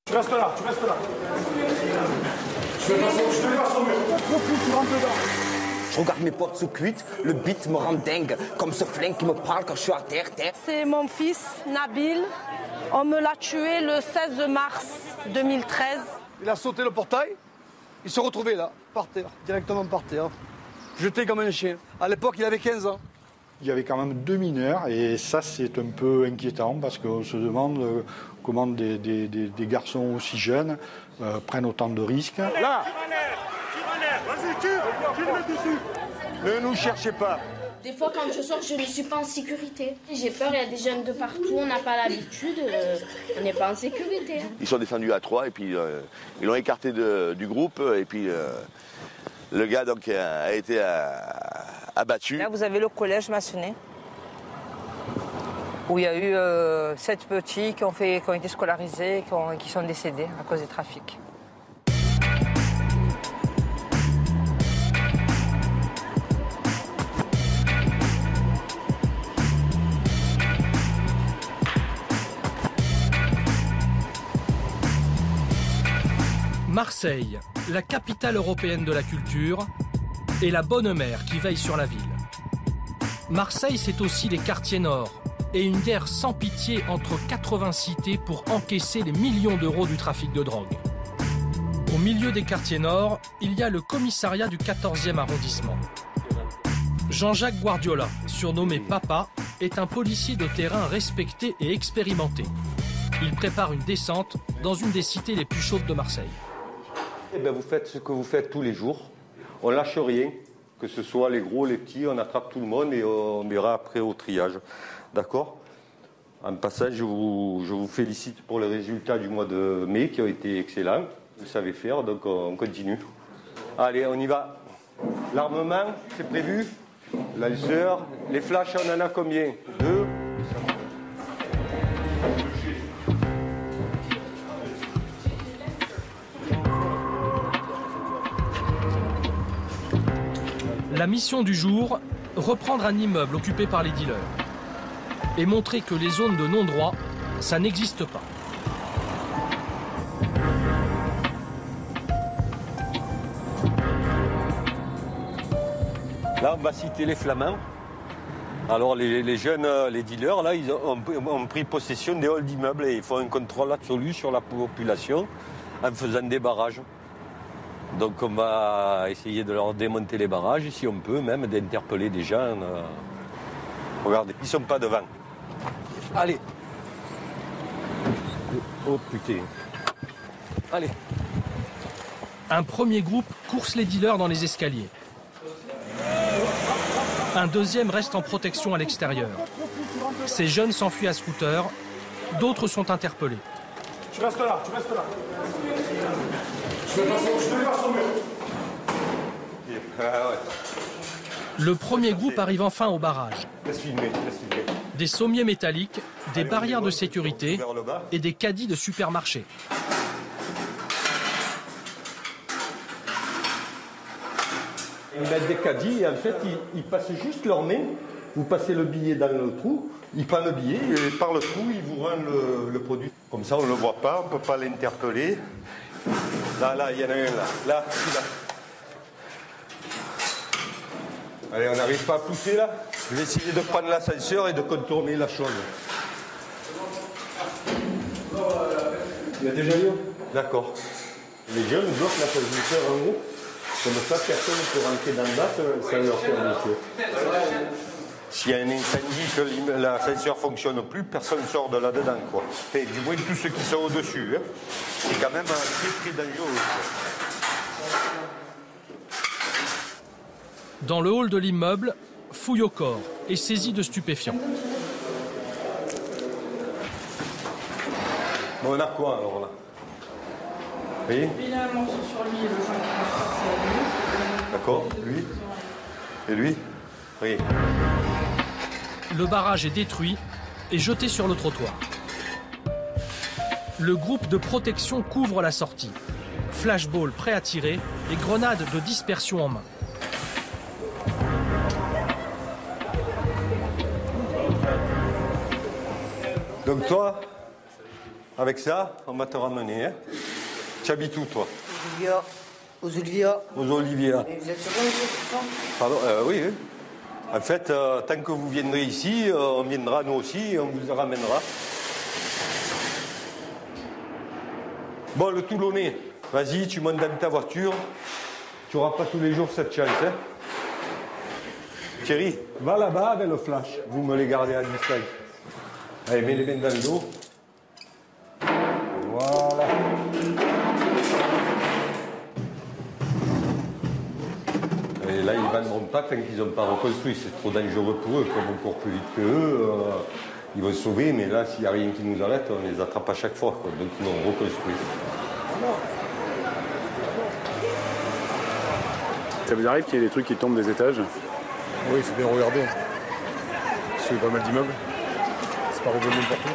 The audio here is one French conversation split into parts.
Tu restes là, tu restes là. Je vais passer au mur. Tu rentres dedans. Je regarde mes potes sous cuite, le beat me rend dingue, comme ce flingue qui me parle quand je suis à terre. C'est mon fils, Nabil. On me l'a tué le 16 mars 2013. Il a sauté le portail, il se retrouvait là, par terre, directement par terre, jeté comme un chien. À l'époque, il avait 15 ans. Il y avait quand même 2 mineurs et ça, c'est un peu inquiétant parce qu'on se demande comment des garçons aussi jeunes prennent autant de risques. Là, vas-y, tire le dessus. Ne nous cherchez pas. Des fois, quand je sors, je ne suis pas en sécurité. J'ai peur, il y a des jeunes de partout, on n'a pas l'habitude, on n'est pas en sécurité. Ils sont descendus à 3 et puis ils l'ont écarté du groupe et puis le gars donc, a été abattu. Là, vous avez le collège maçonné où il y a eu 7 petits qui ont été scolarisés, qui sont décédés à cause des trafics. Marseille, la capitale européenne de la culture, et la bonne mère qui veille sur la ville. Marseille, c'est aussi les quartiers nord et une guerre sans pitié entre 80 cités pour encaisser les millions d'euros du trafic de drogue. Au milieu des quartiers nord, il y a le commissariat du 14e arrondissement. Jean-Jacques Guardiola, surnommé Papa, est un policier de terrain respecté et expérimenté. Il prépare une descente dans une des cités les plus chaudes de Marseille. Eh bien, vous faites ce que vous faites tous les jours. On lâche rien, que ce soit les gros, les petits, on attrape tout le monde et on verra après au triage. D'accord ? En passant, je vous félicite pour les résultats du mois de mai qui ont été excellents. Vous savez faire, donc on continue. Allez, on y va. L'armement, c'est prévu. Lanceur. Les flashs, on en a combien ? 2. La mission du jour, reprendre un immeuble occupé par les dealers et montrer que les zones de non-droit, ça n'existe pas. Là, on va citer les Flamands. Alors, les jeunes, les dealers, là, ils ont pris possession des halls d'immeubles et ils font un contrôle absolu sur la population en faisant des barrages. Donc on va essayer de leur démonter les barrages, et si on peut même d'interpeller des gens. Regardez, ils ne sont pas devant. Allez. Oh putain. Allez. Un premier groupe course les dealers dans les escaliers. Un deuxième reste en protection à l'extérieur. Ces jeunes s'enfuient à scooter, d'autres sont interpellés. Tu restes là, tu restes là. Je vais passer au mur. Le premier groupe arrive enfin au barrage. Laisse filmer. Des sommiers métalliques, des barrières de sécurité et des caddies de supermarché. Ils mettent des caddies et en fait, ils passent juste leur main. Vous passez le billet dans le trou, ils prennent le billet et par le trou, ils vous rendent le produit. Comme ça, on ne le voit pas, on ne peut pas l'interpeller. Là, il y en a un là. Là. Allez, on n'arrive pas à pousser là. Je vais essayer de prendre l'ascenseur et de contourner la chose. Il y a déjà eu. D'accord. Les jeunes bloquent l'ascenseur en haut. Comme ça, personne ne peut rentrer dans le bas, ça leur fait un effet. S'il y a un incendie, que l'ascenseur ne fonctionne plus, personne ne sort de là-dedans, quoi. Et du moins, tous ceux qui sont au-dessus, hein. C'est quand même très, très dangereux. Dans le hall de l'immeuble, fouille au corps et saisie de stupéfiants. Bon, on a quoi alors là? Oui. Il a un morceau sur lui et le joint qui va passer à lui. D'accord, lui. Et lui? Oui. Le barrage est détruit et jeté sur le trottoir. Le groupe de protection couvre la sortie. Flashball prêt à tirer et grenades de dispersion en main. Donc toi, Avec ça, on va te ramener. Hein. Tu habites où, toi? Aux Oliviers. Aux Oliviers. Et vous êtes sûr que c'est ça? Pardon, oui, oui. En fait, tant que vous viendrez ici, on viendra nous aussi et on vous ramènera. Bon, le Toulonnais, vas-y, tu montes dans ta voiture. Tu n'auras pas tous les jours cette chance. Hein. Thierry, va là-bas avec le flash. Vous me les gardez à distance. Allez, mets les mains dans le dos. Voilà. Et là, ils ne vendront pas tant qu'ils n'ont pas reconstruit. C'est trop dangereux pour eux. Comme on court plus vite qu'eux, ils vont se sauver. Mais là, s'il n'y a rien qui nous arrête, on les attrape à chaque fois. Quoi. Donc, ils vont reconstruire. Ça vous arrive qu'il y ait des trucs qui tombent des étages? Oui, il faut bien regarder. Parce qu'il y a pas mal d'immeubles. C'est pas revenu partout.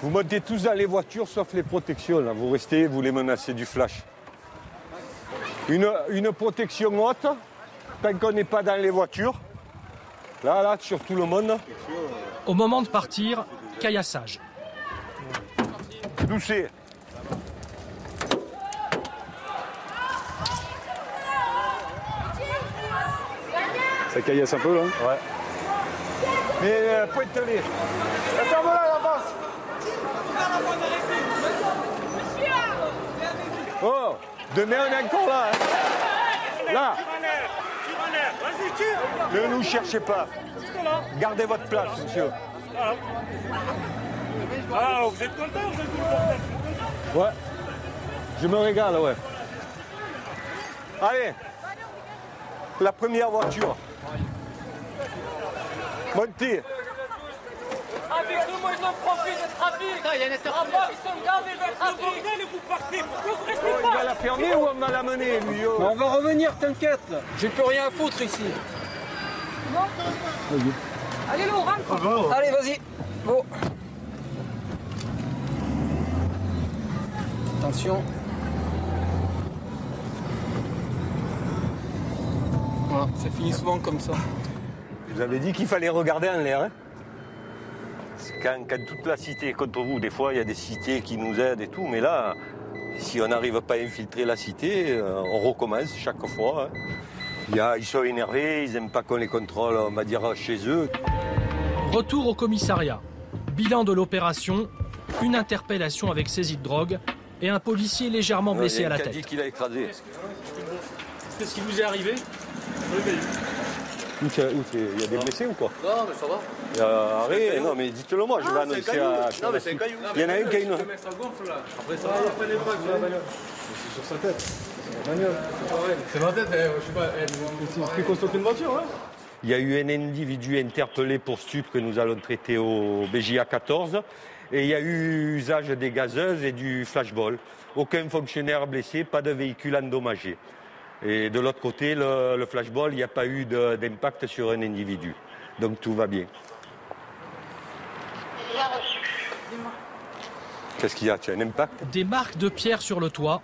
Vous montez tous dans les voitures, sauf les protections. Là. Vous restez, vous les menacez du flash. Une protection haute, tant qu'on n'est pas dans les voitures. Là, sur tout le monde. Au moment de partir, caillassage. Doucet. Ça caillasse un peu, là? Ouais. Mais pointe-les. Ferme-la, la basse. Oh, demain, on est encore là. Hein. Là. Ne nous cherchez pas. Gardez votre place, monsieur. Ah, vous êtes content, vous êtes content? Ouais. Je me régale, ouais. Allez. La première voiture. Montez. Avec ce mot, ils ont profité de trafic. Il y a une interruption. Ils sont gavés de trafic. Et vous partez. Pourquoi vous restez pas? Il va la fermer ou on va la mener, lui? On va revenir, t'inquiète. J'ai plus rien à foutre ici. Allez, Lou, rentre. Allez, vas-y. Bon. Attention. Voilà, ça finit souvent comme ça. Je vous avais dit qu'il fallait regarder en l'air. Hein. Quand toute la cité est contre vous, des fois il y a des cités qui nous aident et tout, mais là, si on n'arrive pas à infiltrer la cité, on recommence chaque fois. Hein. Ils sont énervés, ils n'aiment pas qu'on les contrôle, on va dire, chez eux. Retour au commissariat. Bilan de l'opération, une interpellation avec saisie de drogue et un policier légèrement blessé à la tête. Il a dit qu'il a écrasé. Qu'est-ce qui vous est arrivé? Il y a des blessés ou quoi? Non, mais ça va. Arrête, non, mais dites-le moi, je vais annoncer à... Non, mais c'est un caillou. Il y en a un qui a une... Ça gonfle là. Après, ça va, il n'y a pas d'impact sur la bagnole. C'est sur sa tête. C'est la bagnole. C'est ma tête, je sais pas. C'est plus costaud qu'une voiture, hein. Il y a eu un individu interpellé pour stup que nous allons traiter au BJA 14. Et il y a eu usage des gazeuses et du flashball. Aucun fonctionnaire blessé, pas de véhicule endommagé. Et de l'autre côté, le flashball, il n'y a pas eu d'impact sur un individu. Donc tout va bien. Qu'est-ce qu'il y a? Tu as un impact? Des marques de pierre sur le toit.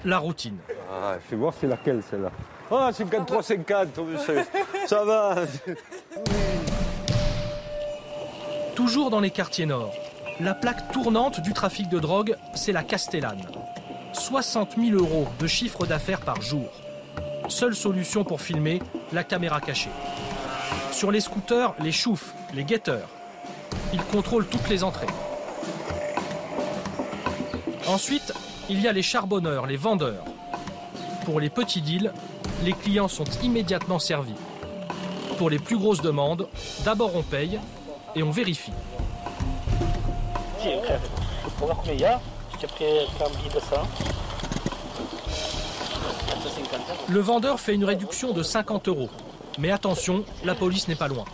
La routine. Ah, fais voir c'est laquelle celle-là. Ah, 53-50, ça va. Toujours dans les quartiers nord, la plaque tournante du trafic de drogue, c'est la Castellane. 60 000 € de chiffre d'affaires par jour. Seule solution pour filmer, la caméra cachée. Sur les scooters, les choufs, les guetteurs. Ils contrôlent toutes les entrées. Ensuite, il y a les charbonneurs, les vendeurs. Pour les petits deals, les clients sont immédiatement servis. Pour les plus grosses demandes, d'abord on paye et on vérifie. Pour voir combien il y a, je t'ai pris un billet de ça. Le vendeur fait une réduction de 50 €. Mais attention, la police n'est pas loin.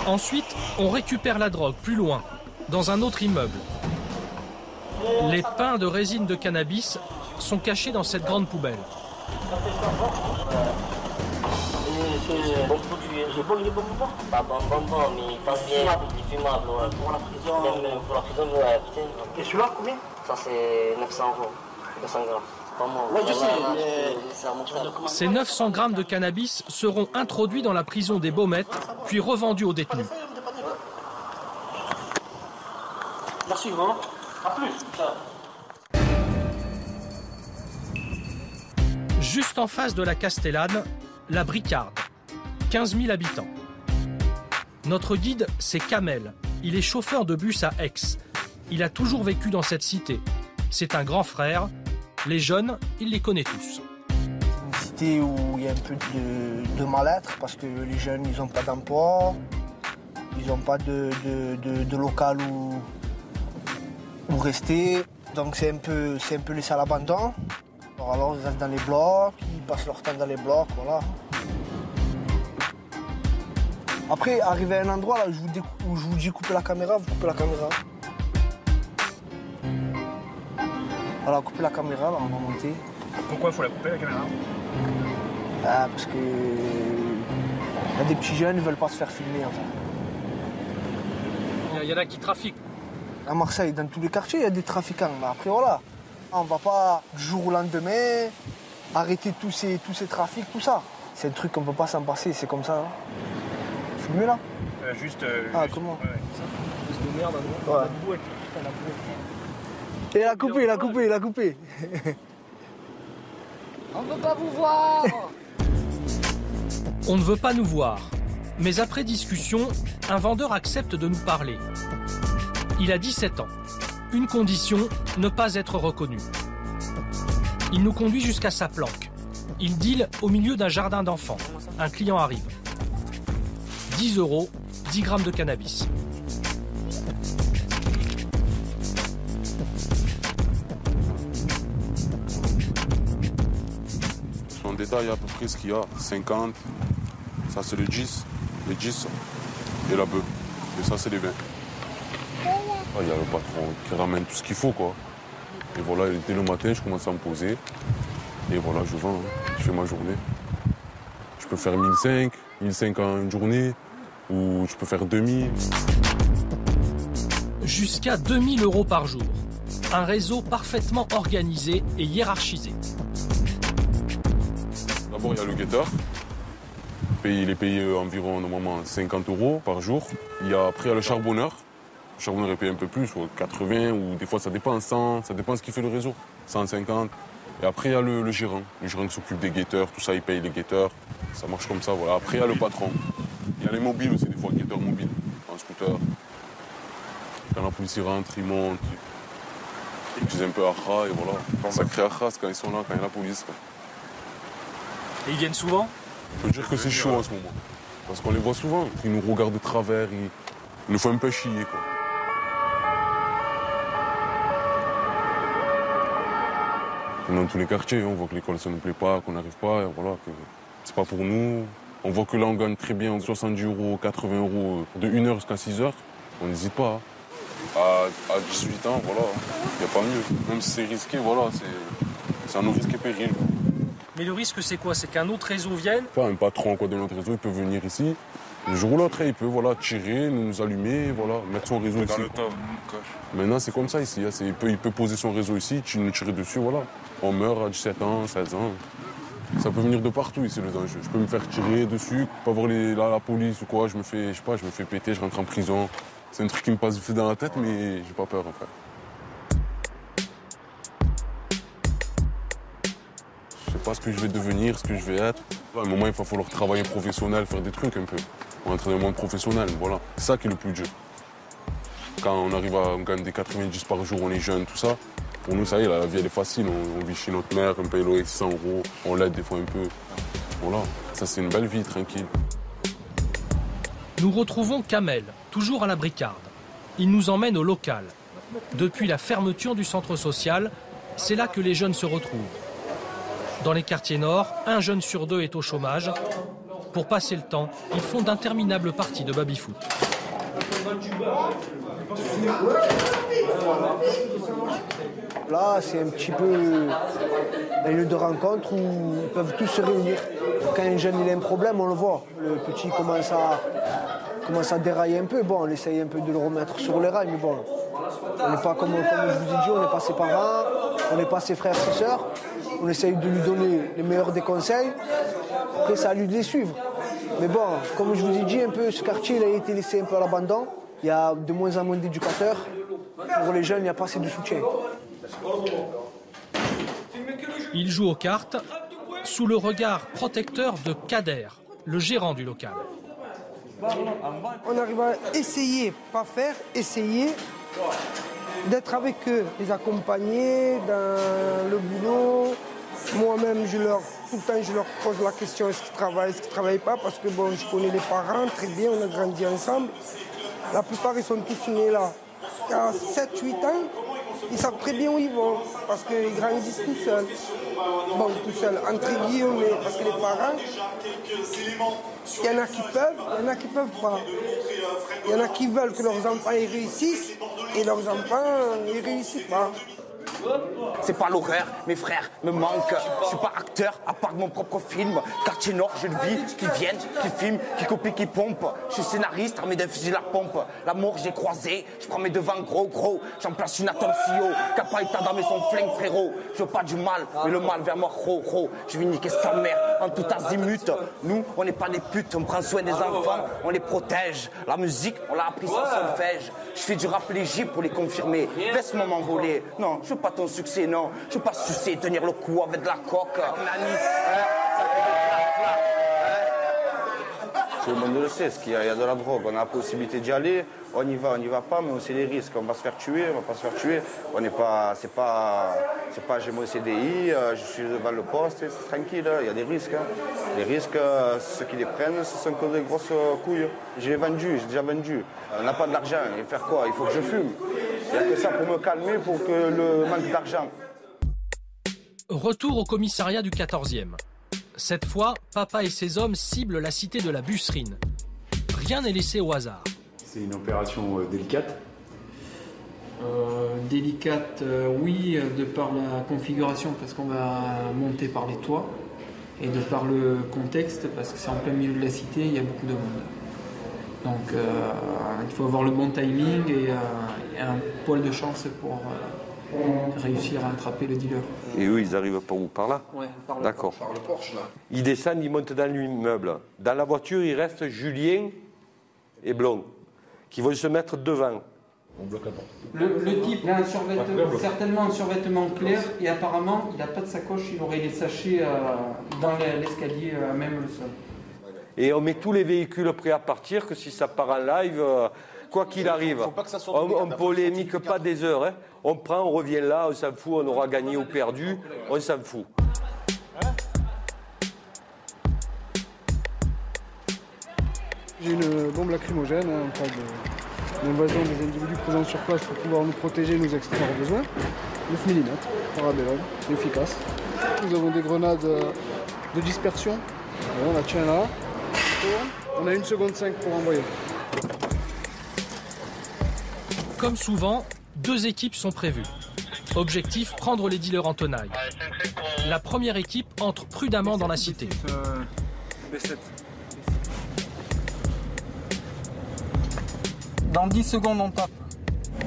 Ensuite, on récupère la drogue plus loin, dans un autre immeuble. Les pains de résine de cannabis sont cachés dans cette grande poubelle. C'est bon produit. Il est bon ou pas? Pas bon, mais il passe bien, il est fumable. Ouais. Pour la prison, même pour la prison, ouais, putain. Et celui-là, combien? Ça, c'est 900 €, 200 grammes. Ces 900 grammes de cannabis seront introduits dans la prison des Baumettes, puis revendus aux détenus. Merci grand. À plus. Juste en face de la Castellane, la Bricarde, 15 000 habitants. Notre guide, c'est Kamel. Il est chauffeur de bus à Aix. Il a toujours vécu dans cette cité. C'est un grand frère. Les jeunes, il les connaît tous. C'est une cité où il y a un peu de mal-être parce que les jeunes, ils n'ont pas d'emploi, ils n'ont pas de local où rester. Donc c'est un peu laissé à l'abandon. Alors ils restent dans les blocs, ils passent leur temps dans les blocs, voilà. Après, arrivé à un endroit là, où je vous dis couper la caméra, vous coupez la caméra. Voilà, couper la caméra, là, on va monter. Pourquoi il faut la couper la caméra? Parce que y a des petits jeunes, ils veulent pas se faire filmer en fait. Il y en a qui trafiquent. À Marseille, dans tous les quartiers, il y a des trafiquants. Mais après voilà, on va pas du jour au lendemain arrêter tous ces trafics, tout ça. C'est un truc qu'on peut pas s'en passer, c'est comme ça. Hein. Filmer là comment de merde, ouais. Il a coupé, il a coupé, il a coupé. On veut pas vous voir. On ne veut pas nous voir. Mais après discussion, un vendeur accepte de nous parler. Il a 17 ans. Une condition, ne pas être reconnu. Il nous conduit jusqu'à sa planque. Il deal au milieu d'un jardin d'enfants. Un client arrive. 10 €, 10 grammes de cannabis. En détail, à peu près ce qu'il y a. 50, ça c'est le 10, les 10 et la bœuf. Et ça c'est les 20. Il y a le patron qui ramène tout ce qu'il faut, quoi. Et voilà, dès le matin, je commence à me poser. Et voilà, je vends, hein. Je fais ma journée. Je peux faire 1500 en une journée, ou je peux faire 2000. Jusqu'à 2000 € par jour. Un réseau parfaitement organisé et hiérarchisé. D'abord, il y a le guetteur. Il est payé environ normalement 50 € par jour. Après, il y a le charbonneur. Le charbonneur est payé un peu plus, 80 ou des fois ça dépend, 100, ça dépend de ce qui fait le réseau, 150. Et après, il y a le gérant qui s'occupe des guetteurs, tout ça, il paye les guetteurs. Ça marche comme ça, voilà. Après, il y a le patron. Il y a les mobiles aussi, des fois, guetteurs mobiles, en scooter. Quand la police rentre, ils montent. Ils disent un peu Akha, et voilà. Ça crée Akha quand ils sont là, quand il y a la police. Quoi. Et ils viennent souvent? On peut dire que c'est chaud en ce moment. Parce qu'on les voit souvent. Ils nous regardent de travers, ils nous font un peu chier, quoi. Dans tous les quartiers, on voit que l'école ça ne nous plaît pas, qu'on n'arrive pas, et voilà, que c'est pas pour nous. On voit que là on gagne très bien 70 €, 80 € de 1 heure jusqu'à 6 heures. On n'hésite pas. À 18 ans, voilà, il n'y a pas mieux. Même si c'est risqué, voilà, c'est un risque et péril. Mais le risque c'est quoi? C'est qu'un autre réseau vienne? Enfin, un patron de notre réseau, il peut venir ici. Le jour ou l'autre, il peut tirer, nous allumer, mettre son réseau ici. Maintenant, c'est comme ça ici. Il peut poser son réseau ici, nous tirer dessus, voilà. On meurt à 17 ans, 16 ans. Ça peut venir de partout ici, le danger. Je peux me faire tirer dessus, pas voir la police ou quoi. Je me fais péter, je rentre en prison. C'est un truc qui me passe vite dans la tête, mais j'ai pas peur, en fait. Je sais pas ce que je vais devenir, ce que je vais être. À un moment, il va falloir travailler professionnel, faire des trucs un peu. On entre dans le monde professionnel, voilà. C'est ça qui est le plus dur. Quand on arrive à gagner des 90 par jour, on est jeune, tout ça. Pour nous, ça y est, la vie, elle est facile. On vit chez notre mère, on paye loyer 600 €, on l'aide des fois un peu. Voilà, ça c'est une belle vie, tranquille. Nous retrouvons Kamel, toujours à la Bricarde. Il nous emmène au local. Depuis la fermeture du centre social, c'est là que les jeunes se retrouvent. Dans les quartiers nord, 1 jeune sur 2 est au chômage. Pour passer le temps, ils font d'interminables parties de baby-foot. Là, c'est un petit peu un lieu de rencontre où ils peuvent tous se réunir. Quand un jeune il a un problème, on le voit. Le petit commence à dérailler un peu. Bon, on essaye un peu de le remettre sur les rails, mais bon, on n'est pas comme je vous ai dit, on n'est pas ses parents, on n'est pas ses frères, ses sœurs. on essaye de lui donner les meilleurs des conseils. Après, c'est à lui de les suivre. Mais bon, comme je vous ai dit, un peu, ce quartier il a été laissé un peu à l'abandon. Il y a de moins en moins d'éducateurs. Pour les jeunes, il n'y a pas assez de soutien. Il joue aux cartes sous le regard protecteur de Kader, le gérant du local. On arrive à essayer, pas faire, essayer d'être avec eux, les accompagner dans le boulot. Moi-même, tout le temps, je leur pose la question, est-ce qu'ils travaillent, est-ce qu'ils ne travaillent pas, parce que bon, je connais les parents très bien, on a grandi ensemble. La plupart, ils sont tous nés là. À 7-8 ans, ils savent très bien où ils vont, parce qu'ils grandissent tout seuls. Bon, tout seuls, entre guillemets, parce que les parents, il y en a qui peuvent, il y en a qui ne peuvent pas. Il y en a qui veulent que leurs enfants y réussissent, et leurs enfants n'y réussissent pas. C'est pas l'horreur, mes frères me manquent. Je suis pas acteur, à part de mon propre film. Quartier Nord, je le vis, qui viennent, qui filment, qui copient, qui pompent. Je suis scénariste, armé d'un fusil à pompe. La mort, j'ai croisé, je prends mes devants gros. J'en place une à ton CEO, Capaïta dans mes son flingue, frérot. Je veux pas du mal, mais le mal vers moi, Je vais niquer sa mère en tout azimut. Nous, on n'est pas des putes, on prend soin des enfants, on les protège. La musique, on l'a appris sans solfège. Je fais du rap léger pour les confirmer. Laisse-moi m'envoler. Non, je veux pas ton succès, non. Je veux pas sucer, tenir le coup avec de la coque. Nani, Tout le monde le sait, il y a de la drogue, on a la possibilité d'y aller, on y va pas, mais on sait les risques. On va se faire tuer, on va pas se faire tuer. On n'est pas, c'est pas j'ai mon CDI, je suis devant le poste, c'est tranquille, il y a des risques. Les risques, ceux qui les prennent, ce sont que des grosses couilles. J'ai déjà vendu. On n'a pas de l'argent, et faire quoi? Il faut que je fume. Il n'y a que ça pour me calmer, pour que le manque d'argent. Retour au commissariat du 14e. Cette fois, Papa et ses hommes ciblent la cité de la Busserine. Rien n'est laissé au hasard. C'est une opération délicate. Délicate, oui, de par la configuration, parce qu'on va monter par les toits, et de par le contexte, parce que c'est en plein milieu de la cité, il y a beaucoup de monde. Donc il faut avoir le bon timing et un poil de chance pour réussir à attraper le dealer. Et eux, ils arrivent par où? Par là? Ouais, par le D'accord. Porsche. Par le Porsche, là. Ils descendent, ils montent dans l'immeuble. Dans la voiture, il reste Julien et Blond, qui vont se mettre devant. On bloque la porte. Le type a certainement un survêtement clair et apparemment, il n'a pas de sacoche, il aurait les sachets dans l'escalier à même le sol. Et on met tous les véhicules prêts à partir, que si ça part en live, quoi qu'il arrive, on ne polémique pas des heures. Hein. On prend, on revient là, on s'en fout, on aura gagné ou perdu, on s'en fout. J'ai une bombe lacrymogène, en cas d'invasion des individus présents sur place pour pouvoir nous protéger et nous extraire au besoin. 9 mm, parabellum, c'est efficace. Nous avons des grenades de dispersion. On la tient là. On a 1 seconde 5 pour envoyer. Comme souvent, 2 équipes sont prévues. Objectif, prendre les dealers en tenaille. La première équipe entre prudemment dans la cité. Dans 10 secondes, on tape.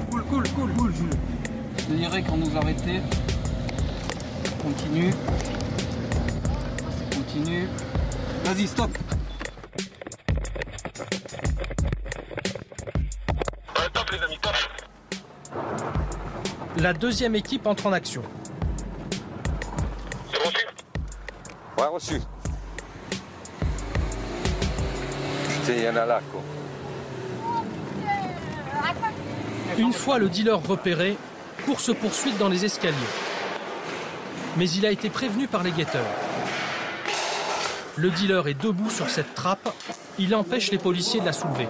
Cool, Jules. Je dirais quand nous arrêter. Continue. Vas-y, stop. Top les amis, top. La deuxième équipe entre en action. C'est reçu? Ouais, reçu. Putain, il y en a là, quoi. Une fois le dealer repéré, course-poursuite dans les escaliers. Mais il a été prévenu par les guetteurs. Le dealer est debout sur cette trappe. Il empêche les policiers de la soulever.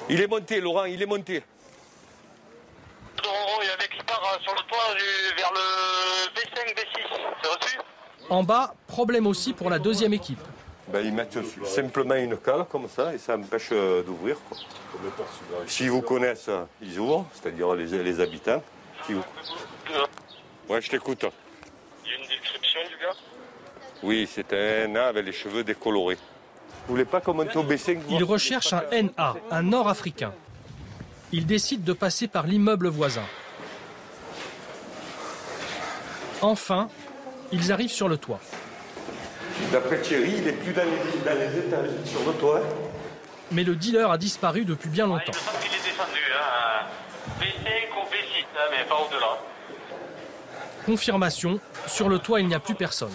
Il est monté, Laurent, il est monté. Il y a un mec qui part sur le toit vers le B5, B6. C'est reçu? En bas, problème aussi pour la deuxième équipe. Ben, ils mettent simplement une cale comme ça et ça empêche d'ouvrir. S'ils vous connaissent, ils ouvrent, c'est-à-dire les habitants. Ouais, je t'écoute. Il y a une description du gars? Oui, c'était un nain avec les cheveux décolorés. Vous voulez pas commenter au B5? Il recherche un NA, un Nord-Africain. Ils décident de passer par l'immeuble voisin. Enfin, ils arrivent sur le toit. D'après Thierry, il n'est plus dans les étages, sur le toit. Mais le dealer a disparu depuis bien longtemps. Il est descendu, hein. V5 ou V6, mais pas au-delà. Confirmation, sur le toit il n'y a plus personne.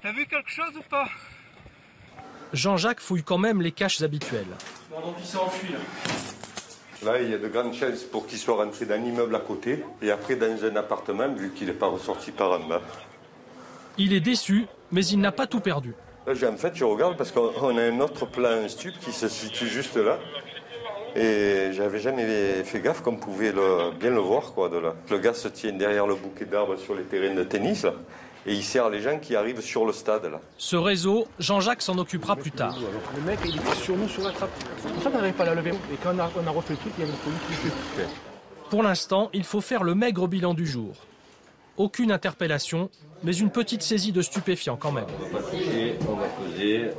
T'as vu quelque chose ou pas? Jean-Jacques fouille quand même les caches habituelles. Bon, donc il s'est enfui là. Là, il y a de grandes chances pour qu'il soit rentré dans l'immeuble à côté et après dans un appartement, vu qu'il n'est pas ressorti par en bas. Il est déçu, mais il n'a pas tout perdu. Là, en fait, je regarde parce qu'on a un autre plan stup qui se situe juste là. Et j'avais jamais fait gaffe qu'on pouvait bien le voir, quoi, de là. Le gars se tient derrière le bouquet d'arbres sur les terrains de tennis, là, et il sert les gens qui arrivent sur le stade, là. Ce réseau, Jean-Jacques s'en occupera plus tard. Le mec, il est sur nous, sur la trappe. C'est pour ça qu'on n'arrive pas à la lever. Et quand on a refait le truc, il y avait le produit qui fait. Pour l'instant, il faut faire le maigre bilan du jour. Aucune interpellation, mais une petite saisie de stupéfiants quand même. On va pas toucher, on va peser.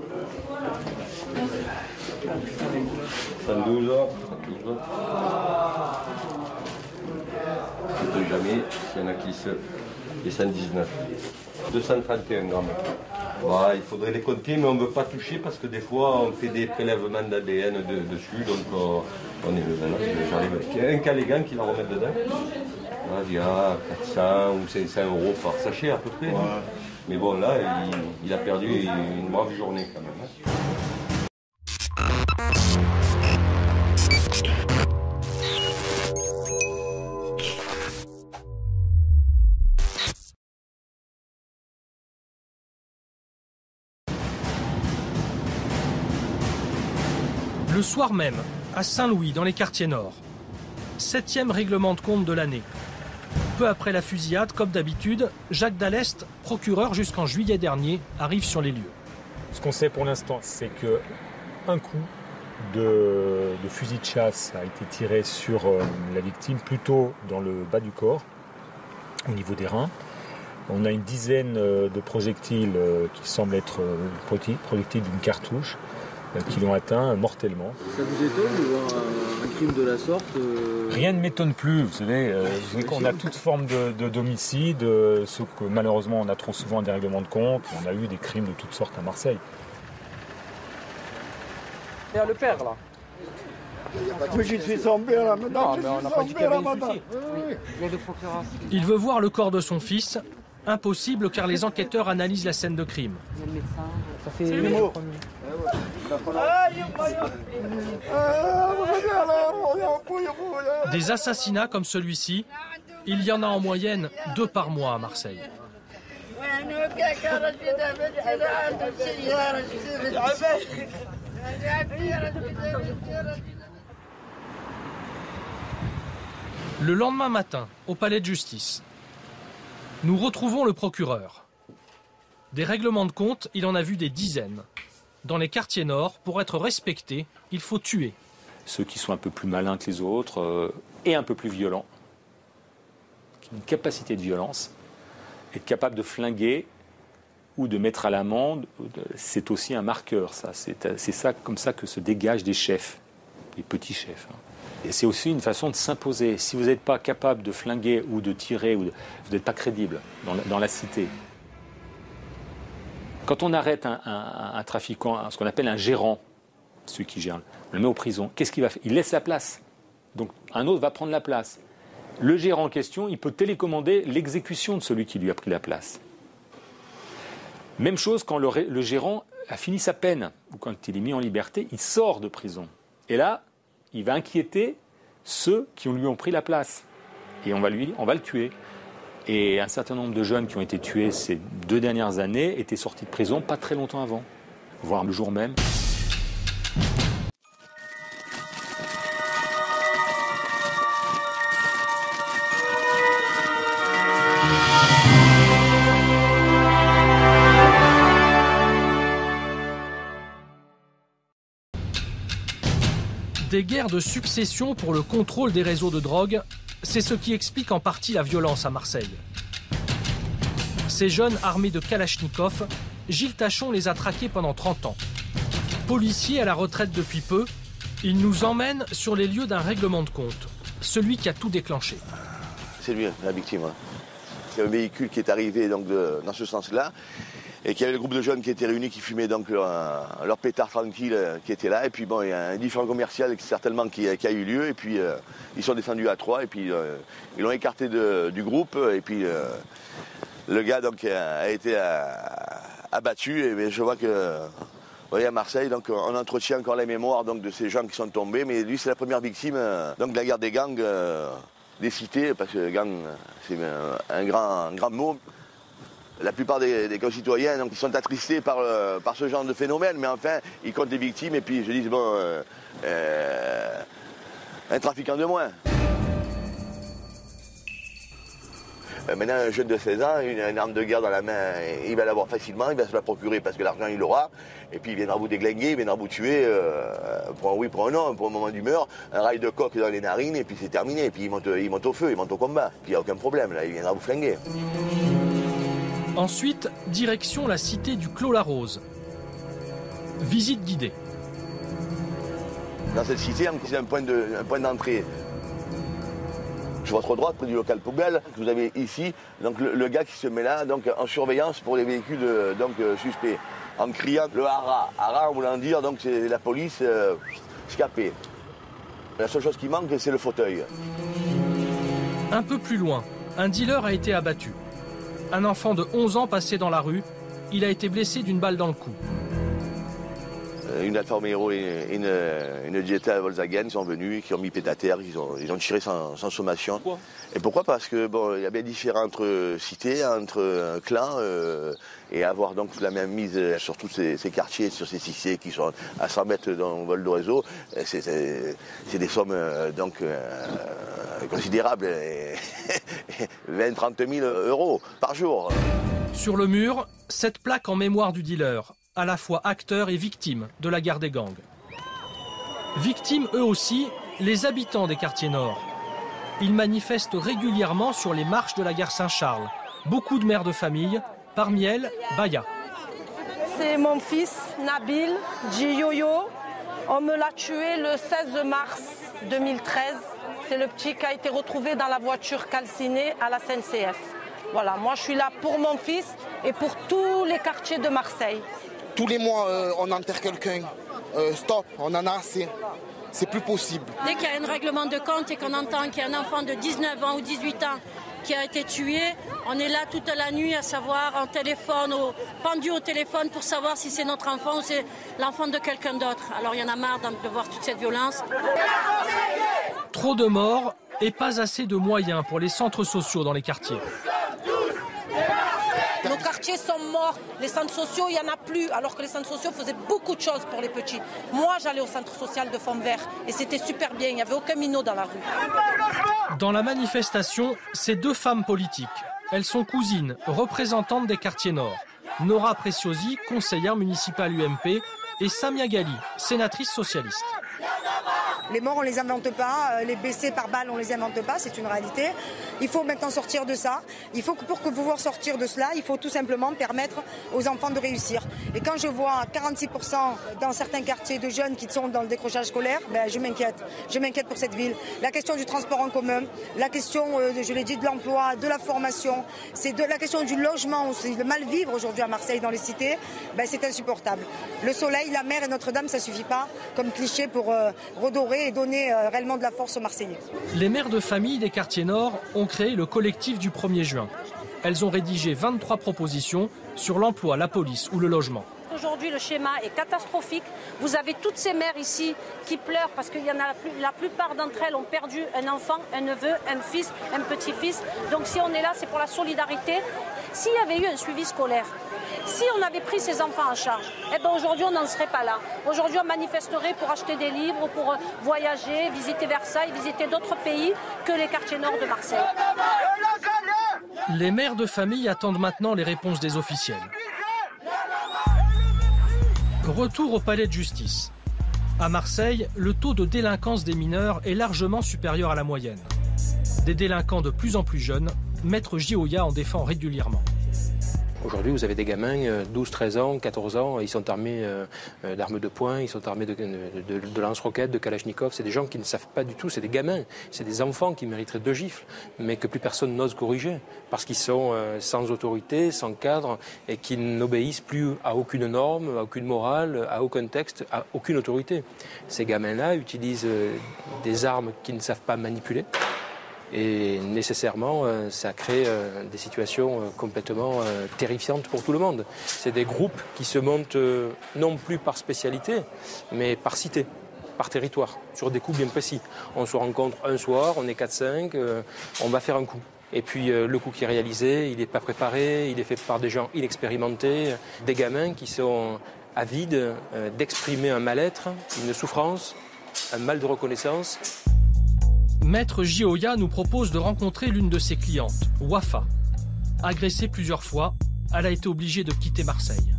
112 heures. On ne sait jamais s'il y en a qui se... Et 119. 231 grammes. Voilà, il faudrait les compter, mais on ne veut pas toucher parce que des fois, on fait des prélèvements d'ADN dessus, donc on est dedans. J'arrive avec un Callégant qui la remet dedans. Là, il y a 400 ou 500 euros par sachet à peu près. Ouais. Mais bon, là, il a perdu une brave journée quand même. Le soir même, à Saint-Louis, dans les quartiers nord. 7e règlement de compte de l'année. Peu après la fusillade, comme d'habitude, Jacques Dallest, procureur jusqu'en juillet dernier, arrive sur les lieux. Ce qu'on sait pour l'instant, c'est qu'un coup de fusil de chasse a été tiré sur la victime, plutôt dans le bas du corps, au niveau des reins. On a une dizaine de projectiles qui semblent être projectiles d'une cartouche, qui l'ont atteint mortellement. Ça vous étonne de voir un crime de la sorte Rien ne m'étonne plus, vous savez, on a toute forme d'homicide, ce que malheureusement on a trop souvent des règlements de compte, on a eu des crimes de toutes sortes à Marseille. Il y a le père là. Mais je suis son père là maintenant. Non, mais on n'a pas dit qu'il y avait un souci. Il veut voir le corps de son fils. Impossible car les enquêteurs analysent la scène de crime. Ça fait une mots. Des assassinats comme celui-ci, il y en a en moyenne 2 par mois à Marseille. Le lendemain matin, au palais de justice, nous retrouvons le procureur. Des règlements de compte, il en a vu des dizaines. Dans les quartiers nord, pour être respecté, il faut tuer. Ceux qui sont un peu plus malins que les autres et un peu plus violents, qui ont une capacité de violence, être capable de flinguer ou de mettre à l'amende, c'est aussi un marqueur. C'est ça, comme ça que se dégagent des chefs, des petits chefs. Et c'est aussi une façon de s'imposer. Si vous n'êtes pas capable de flinguer ou de tirer, vous n'êtes pas crédible dans la cité. Quand on arrête un trafiquant, ce qu'on appelle un gérant, celui qui gère, on le met en prison, qu'est-ce qu'il va faire? Il laisse la place. Donc un autre va prendre la place. Le gérant en question, il peut télécommander l'exécution de celui qui lui a pris la place. Même chose quand le gérant a fini sa peine, ou quand il est mis en liberté, il sort de prison. Et là, il va inquiéter ceux qui lui ont pris la place. Et on va le tuer. Et un certain nombre de jeunes qui ont été tués ces 2 dernières années étaient sortis de prison pas très longtemps avant, voire le jour même. Des guerres de succession pour le contrôle des réseaux de drogue, c'est ce qui explique en partie la violence à Marseille. Ces jeunes armés de Kalachnikov, Gilles Tachon les a traqués pendant 30 ans. Policier à la retraite depuis peu, il nous emmène sur les lieux d'un règlement de compte, celui qui a tout déclenché. C'est lui, la victime. Il y a un véhicule qui est arrivé donc, dans ce sens-là, et qu'il y avait le groupe de jeunes qui étaient réunis, qui fumaient donc leur pétard tranquille qui était là. Et puis bon, il y a un différend commercial certainement qui a eu lieu, et puis ils sont descendus à 3, et puis ils l'ont écarté du groupe, et puis le gars donc, a été abattu, et je vois que... Vous voyez, à Marseille, donc, on entretient encore la mémoire donc, de ces gens qui sont tombés, mais lui, c'est la première victime donc, de la guerre des gangs des cités, parce que gang, c'est un grand mot. La plupart des concitoyens donc, ils sont attristés par ce genre de phénomène, mais enfin, ils comptent les victimes, et puis je dis, bon, un trafiquant de moins. Maintenant, un jeune de 16 ans, une arme de guerre dans la main, il va l'avoir facilement, il va se la procurer parce que l'argent, il l'aura. Et puis, il viendra vous déglinguer, il viendra vous tuer, pour un oui, pour un non, pour un moment d'humeur, un rail de coque dans les narines, et puis c'est terminé. Et puis, il monte au feu, il monte au combat. Puis, il n'y a aucun problème, là, il viendra vous flinguer. Ensuite, direction la cité du Clos-la-Rose. Visite guidée. Dans cette cité, c'est un point d'entrée. Sur votre droite, près du local poubelle, vous avez ici donc, le gars qui se met là donc, en surveillance pour les véhicules suspects, en criant le hara. Hara, en voulant dire, donc c'est la police scapée. La seule chose qui manque, c'est le fauteuil. Un peu plus loin, un dealer a été abattu. Un enfant de 11 ans passé dans la rue, il a été blessé d'une balle dans le cou. Une Alfa Romeo et une Jetta Volkswagen, ils sont venus, qui ont mis pied à terre, ils ont tiré sans sommation. Pourquoi ? Et pourquoi ? Parce que bon, il y avait différentes cités, entre clans, et avoir donc la même mise sur tous ces quartiers, sur ces cités qui sont à 100 mètres dans le vol d'oiseau, c'est des sommes donc considérables, 20-30 000 euros par jour. Sur le mur, cette plaque en mémoire du dealer, à la fois acteurs et victimes de la guerre des gangs. Victimes eux aussi, les habitants des quartiers nord. Ils manifestent régulièrement sur les marches de la gare Saint-Charles. Beaucoup de mères de famille, parmi elles, Baya. C'est mon fils Nabil Djiyoyo. On me l'a tué le 16 mars 2013. C'est le petit qui a été retrouvé dans la voiture calcinée à la SNCF. Voilà, moi je suis là pour mon fils et pour tous les quartiers de Marseille. Tous les mois, on enterre quelqu'un. Stop, on en a assez. C'est plus possible. Dès qu'il y a un règlement de compte et qu'on entend qu'il y a un enfant de 19 ans ou 18 ans qui a été tué, on est là toute la nuit à savoir, en téléphone, pendu au téléphone pour savoir si c'est notre enfant ou c'est l'enfant de quelqu'un d'autre. Alors il y en a marre de voir toute cette violence. Trop de morts et pas assez de moyens pour les centres sociaux dans les quartiers. Nos quartiers sont morts, les centres sociaux, il n'y en a plus, alors que les centres sociaux faisaient beaucoup de choses pour les petits. Moi, j'allais au centre social de Fontvert et c'était super bien, il n'y avait aucun minot dans la rue. Dans la manifestation, c'est deux femmes politiques. Elles sont cousines, représentantes des quartiers nord. Nora Preciosi, conseillère municipale UMP, et Samia Ghali, sénatrice socialiste. Les morts, on ne les invente pas. Les blessés par balle, on ne les invente pas. C'est une réalité. Il faut maintenant sortir de ça. Il faut que pour pouvoir sortir de cela, il faut tout simplement permettre aux enfants de réussir. Et quand je vois 46% dans certains quartiers de jeunes qui sont dans le décrochage scolaire, ben, je m'inquiète. Je m'inquiète pour cette ville. La question du transport en commun, la question, je l'ai dit, de l'emploi, de la formation, la question du logement aussi, le mal-vivre aujourd'hui à Marseille dans les cités, ben, c'est insupportable. Le soleil, la mer et Notre-Dame, ça ne suffit pas comme cliché pour redorer et donner réellement de la force aux Marseillais. Les mères de famille des quartiers nord ont créé le collectif du 1er juin. Elles ont rédigé 23 propositions sur l'emploi, la police ou le logement. Aujourd'hui, le schéma est catastrophique. Vous avez toutes ces mères ici qui pleurent parce qu'il y en a la plupart d'entre elles ont perdu un enfant, un neveu, un fils, un petit-fils. Donc si on est là, c'est pour la solidarité. S'il y avait eu un suivi scolaire, si on avait pris ces enfants en charge, eh ben aujourd'hui on n'en serait pas là. Aujourd'hui on manifesterait pour acheter des livres, pour voyager, visiter Versailles, visiter d'autres pays que les quartiers nord de Marseille. Les mères de famille attendent maintenant les réponses des officiels. Retour au palais de justice. À Marseille, le taux de délinquance des mineurs est largement supérieur à la moyenne. Des délinquants de plus en plus jeunes, Maître Gioia en défend régulièrement. Aujourd'hui, vous avez des gamins, 12, 13 ans, 14 ans, ils sont armés d'armes de poing, ils sont armés de lance-roquettes, de kalachnikov. C'est des gens qui ne savent pas du tout, c'est des gamins, c'est des enfants qui mériteraient 2 gifles, mais que plus personne n'ose corriger, parce qu'ils sont sans autorité, sans cadre, et qui n'obéissent plus à aucune norme, à aucune morale, à aucun texte, à aucune autorité. Ces gamins-là utilisent des armes qu'ils ne savent pas manipuler. Et nécessairement, ça crée des situations complètement terrifiantes pour tout le monde. C'est des groupes qui se montent non plus par spécialité, mais par cité, par territoire, sur des coups bien précis. On se rencontre un soir, on est 4-5, on va faire un coup. Et puis le coup qui est réalisé, il n'est pas préparé, il est fait par des gens inexpérimentés, des gamins qui sont avides d'exprimer un mal-être, une souffrance, un mal de reconnaissance. Maître Gioia nous propose de rencontrer l'une de ses clientes, Wafa. Agressée plusieurs fois, elle a été obligée de quitter Marseille.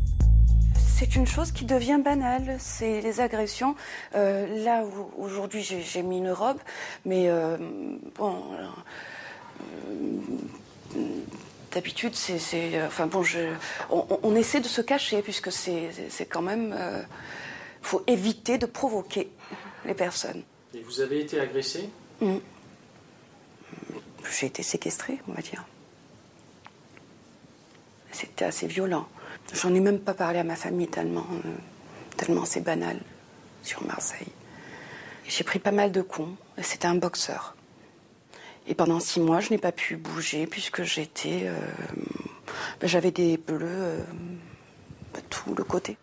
C'est une chose qui devient banale, c'est les agressions. Là où aujourd'hui j'ai mis une robe, mais bon, d'habitude on essaie de se cacher puisque c'est quand même, faut éviter de provoquer les personnes. Et vous avez été agressée ? J'ai été séquestrée, on va dire. C'était assez violent. J'en ai même pas parlé à ma famille tellement c'est banal sur Marseille. J'ai pris pas mal de coups. C'était un boxeur. Et pendant 6 mois, je n'ai pas pu bouger puisque j'avais des bleus tout le côté.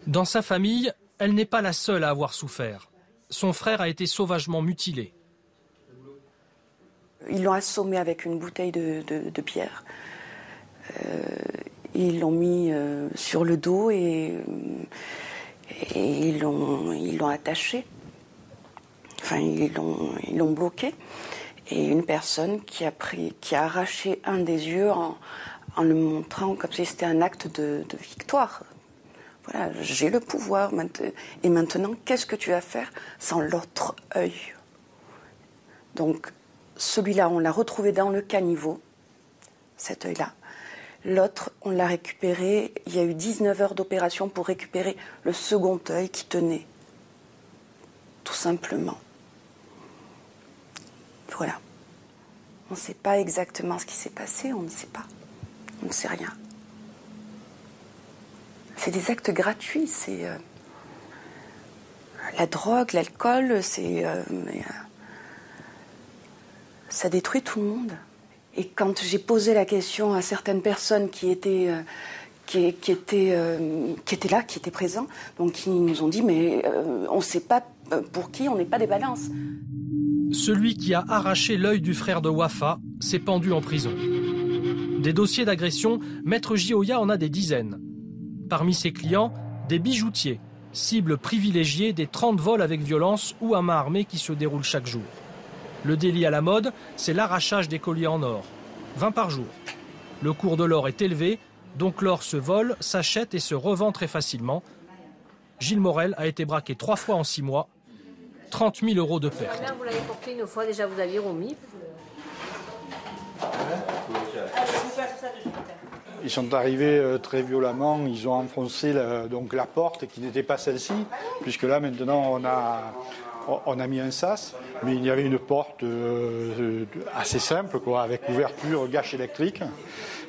Dans sa famille, elle n'est pas la seule à avoir souffert. Son frère a été sauvagement mutilé. Ils l'ont assommé avec une bouteille de bière. Ils l'ont mis sur le dos et ils l'ont attaché. Enfin, ils l'ont bloqué. Et une personne qui a arraché un des yeux en le montrant comme si c'était un acte de victoire. Voilà, j'ai le pouvoir et maintenant, qu'est-ce que tu vas faire sans l'autre œil? Donc, celui-là, on l'a retrouvé dans le caniveau, cet œil-là. L'autre, on l'a récupéré, il y a eu 19 heures d'opération pour récupérer le second œil qui tenait. Tout simplement. Voilà. On ne sait pas exactement ce qui s'est passé, on ne sait pas. On ne sait rien. C'est des actes gratuits, c'est la drogue, l'alcool, ça détruit tout le monde. Et quand j'ai posé la question à certaines personnes qui étaient là, qui étaient présents, donc ils nous ont dit mais on ne sait pas pour qui, on n'est pas des balances. Celui qui a arraché l'œil du frère de Wafa s'est pendu en prison. Des dossiers d'agression, Maître Gioia en a des dizaines. Parmi ses clients, des bijoutiers, cibles privilégiées des 30 vols avec violence ou à main armée qui se déroulent chaque jour. Le délit à la mode, c'est l'arrachage des colliers en or, 20 par jour. Le cours de l'or est élevé, donc l'or se vole, s'achète et se revend très facilement. Gilles Morel a été braqué 3 fois en 6 mois, 30 000 € de perte. Vous l'avez porté une fois, déjà vous aviez remis. Ils sont arrivés très violemment, ils ont enfoncé la porte qui n'était pas celle-ci, puisque là maintenant on a mis un sas, mais il y avait une porte assez simple, avec ouverture, gâche électrique.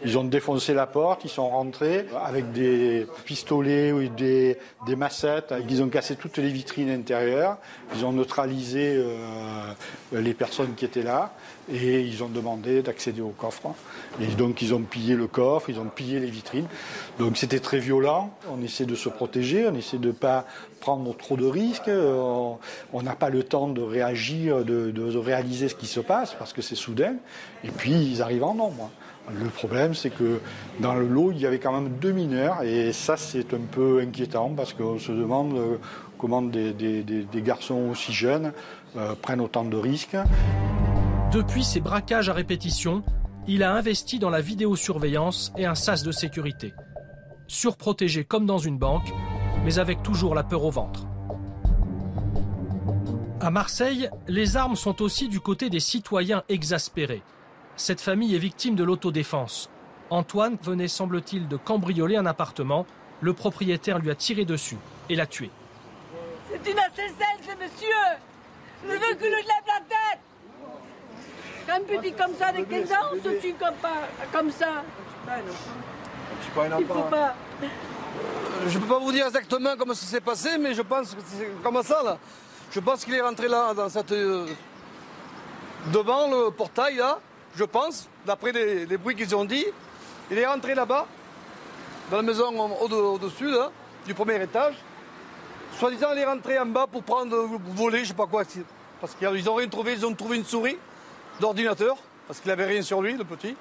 Ils ont défoncé la porte, ils sont rentrés avec des pistolets ou des massettes. Ils ont cassé toutes les vitrines intérieures. Ils ont neutralisé les personnes qui étaient là et ils ont demandé d'accéder au coffre. Et donc ils ont pillé le coffre, ils ont pillé les vitrines. Donc c'était très violent. On essaie de se protéger, on essaie de ne pas prendre trop de risques. On n'a pas le temps de réagir, de réaliser ce qui se passe parce que c'est soudain. Et puis ils arrivent en nombre. Le problème, c'est que dans le lot, il y avait quand même 2 mineurs, et ça, c'est un peu inquiétant, parce qu'on se demande comment des garçons aussi jeunes prennent autant de risques. Depuis ces braquages à répétition, il a investi dans la vidéosurveillance et un sas de sécurité. Surprotégé comme dans une banque, mais avec toujours la peur au ventre. À Marseille, les armes sont aussi du côté des citoyens exaspérés. Cette famille est victime de l'autodéfense. Antoine venait, semble-t-il, de cambrioler un appartement. Le propriétaire lui a tiré dessus et l'a tué. C'est une assassine, ce monsieur. Je veux que le lève la tête. Un petit comme ça, de 15 ans, on se tue comme ça. Il faut pas. Je ne peux pas vous dire exactement comment ça s'est passé, mais je pense que c'est comme ça, là. Je pense qu'il est rentré là, dans cette... devant le portail, là, je pense, d'après les bruits qu'ils ont dit. Il est rentré là-bas, dans la maison au-dessus, là, du premier étage. Soi-disant, il est rentré en bas pour voler, je ne sais pas quoi. Parce qu'ils ont rien trouvé, ils ont trouvé une souris d'ordinateur, parce qu'il n'avait rien sur lui, le petit.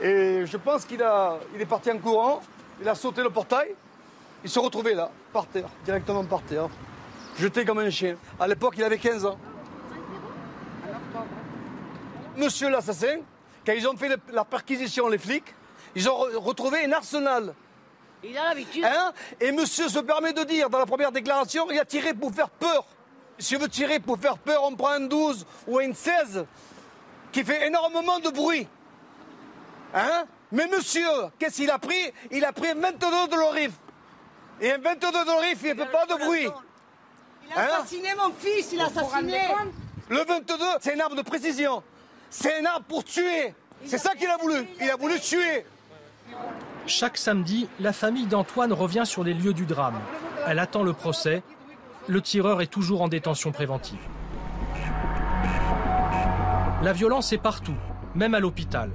Et je pense qu'il est parti en courant, il a sauté le portail, il se retrouvait là, par terre, directement par terre, jeté comme un chien. À l'époque, il avait 15 ans. Monsieur l'assassin, quand ils ont fait la perquisition, les flics, ils ont retrouvé un arsenal. Il a l'habitude. Et monsieur se permet de dire, dans la première déclaration, il a tiré pour faire peur. Si on veut tirer pour faire peur, on prend un 12 ou un 16 qui fait énormément de bruit. Mais monsieur, qu'est-ce qu'il a pris? Il a pris un 22 de l'orif. Et un 22 de l'orif, il ne fait pas de bruit. Il a assassiné mon fils, il a assassiné. Le 22, c'est une arme de précision. C'est une arme pour tuer. C'est ça qu'il a voulu. Il a voulu tuer. Chaque samedi, la famille d'Antoine revient sur les lieux du drame. Elle attend le procès. Le tireur est toujours en détention préventive. La violence est partout, même à l'hôpital.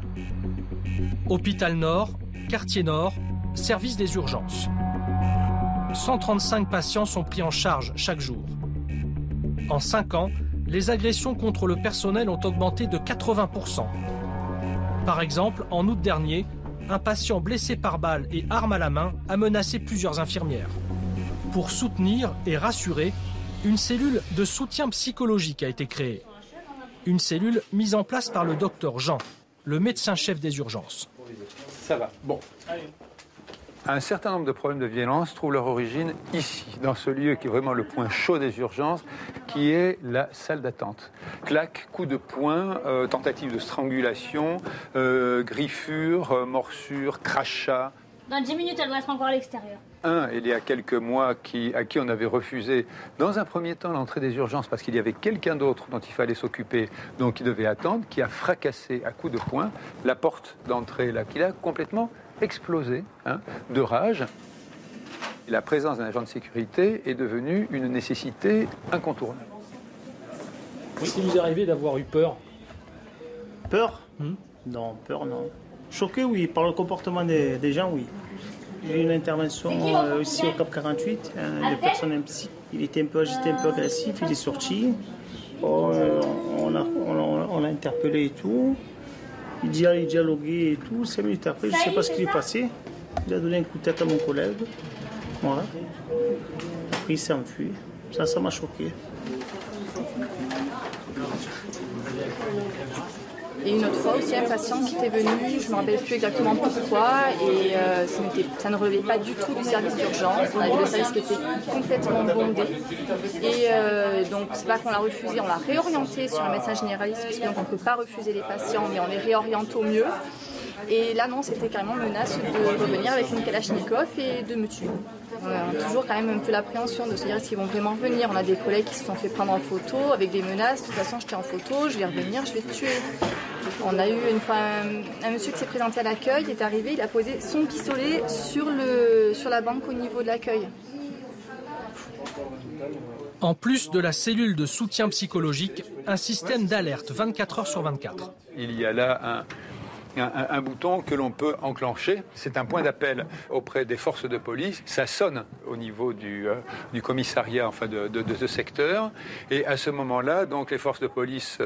Hôpital Nord, quartier Nord, service des urgences. 135 patients sont pris en charge chaque jour. En 5 ans, les agressions contre le personnel ont augmenté de 80%. Par exemple, en août dernier, un patient blessé par balle et arme à la main a menacé plusieurs infirmières. Pour soutenir et rassurer, une cellule de soutien psychologique a été créée. Une cellule mise en place par le docteur Jean, le médecin-chef des urgences. Ça va. Bon. Un certain nombre de problèmes de violence trouvent leur origine ici, dans ce lieu qui est vraiment le point chaud des urgences, qui est la salle d'attente. Claques, coups de poing, tentatives de strangulation, griffures, morsures, crachats. Dans 10 minutes, elle doit être encore à l'extérieur. Il y a quelques mois, à qui on avait refusé, dans un premier temps, l'entrée des urgences parce qu'il y avait quelqu'un d'autre dont il fallait s'occuper, donc il devait attendre, qui a fracassé à coups de poing la porte d'entrée, là, qui a complètement explosé de rage. Et la présence d'un agent de sécurité est devenue une nécessité incontournable. Oui, il vous est arrivé d'avoir eu peur? Peur? Non, peur non. Choqué, oui, par le comportement des gens, oui. J'ai eu une intervention ici au Cap 48, des personnes psy. Il était un peu agité, un peu agressif, il est sorti. On l'a interpellé et tout. Il dialoguait et tout. 5 minutes après, je ne sais pas ce qui lui est passé. Il a donné un coup de tête à mon collègue. Voilà. Après, il s'est enfui. Ça m'a choqué. Et une autre fois aussi, un patient qui était venu, je ne me rappelle plus exactement pourquoi, et ça ne relevait pas du tout du service d'urgence. On avait le service qui était complètement bondé. Et donc, c'est pas qu'on l'a refusé, on l'a réorienté sur un médecin généraliste, puisque donc on ne peut pas refuser les patients, mais on les réoriente au mieux. Et là, non, c'était carrément menace de revenir avec une Kalachnikov et de me tuer. On a toujours quand même un peu l'appréhension de se dire est-ce qu'ils vont vraiment venir. On a des collègues qui se sont fait prendre en photo avec des menaces. De toute façon, j'étais en photo, je vais revenir, je vais te tuer. On a eu une fois un monsieur qui s'est présenté à l'accueil, il est arrivé, il a posé son pistolet sur la banque au niveau de l'accueil. En plus de la cellule de soutien psychologique, un système d'alerte 24 heures sur 24. Il y a là un bouton que l'on peut enclencher. C'est un point d'appel auprès des forces de police. Ça sonne au niveau du commissariat, enfin de ce secteur. Et à ce moment-là, donc les forces de police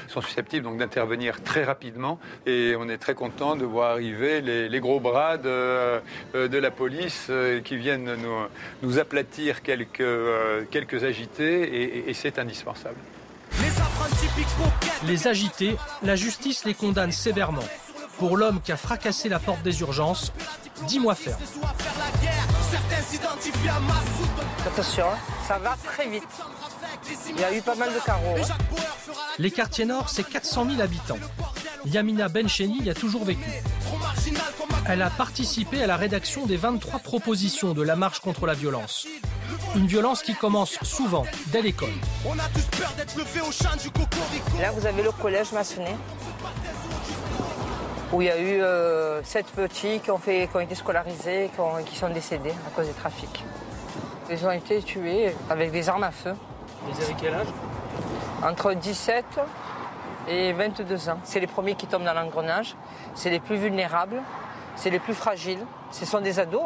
sont susceptibles donc d'intervenir très rapidement. Et on est très content de voir arriver les gros bras de la police qui viennent nous aplatir quelques agités. Et c'est indispensable. Les agités, la justice les condamne sévèrement. Pour l'homme qui a fracassé la porte des urgences, 10 mois ferme. Attention, ça va très vite. Il y a eu pas mal de carreaux. Les quartiers nord, c'est 400 000 habitants. Yamina Bencheni y a toujours vécu. Elle a participé à la rédaction des 23 propositions de la marche contre la violence. Une violence qui commence souvent dès l'école. Là, vous avez le collège maçonné, où il y a eu 7 petits qui ont été scolarisés, qui sont décédés à cause des trafics. Ils ont été tués avec des armes à feu. Ils avaient quel âge? Entre 17 et 22 ans. C'est les premiers qui tombent dans l'engrenage, c'est les plus vulnérables, c'est les plus fragiles. Ce sont des ados.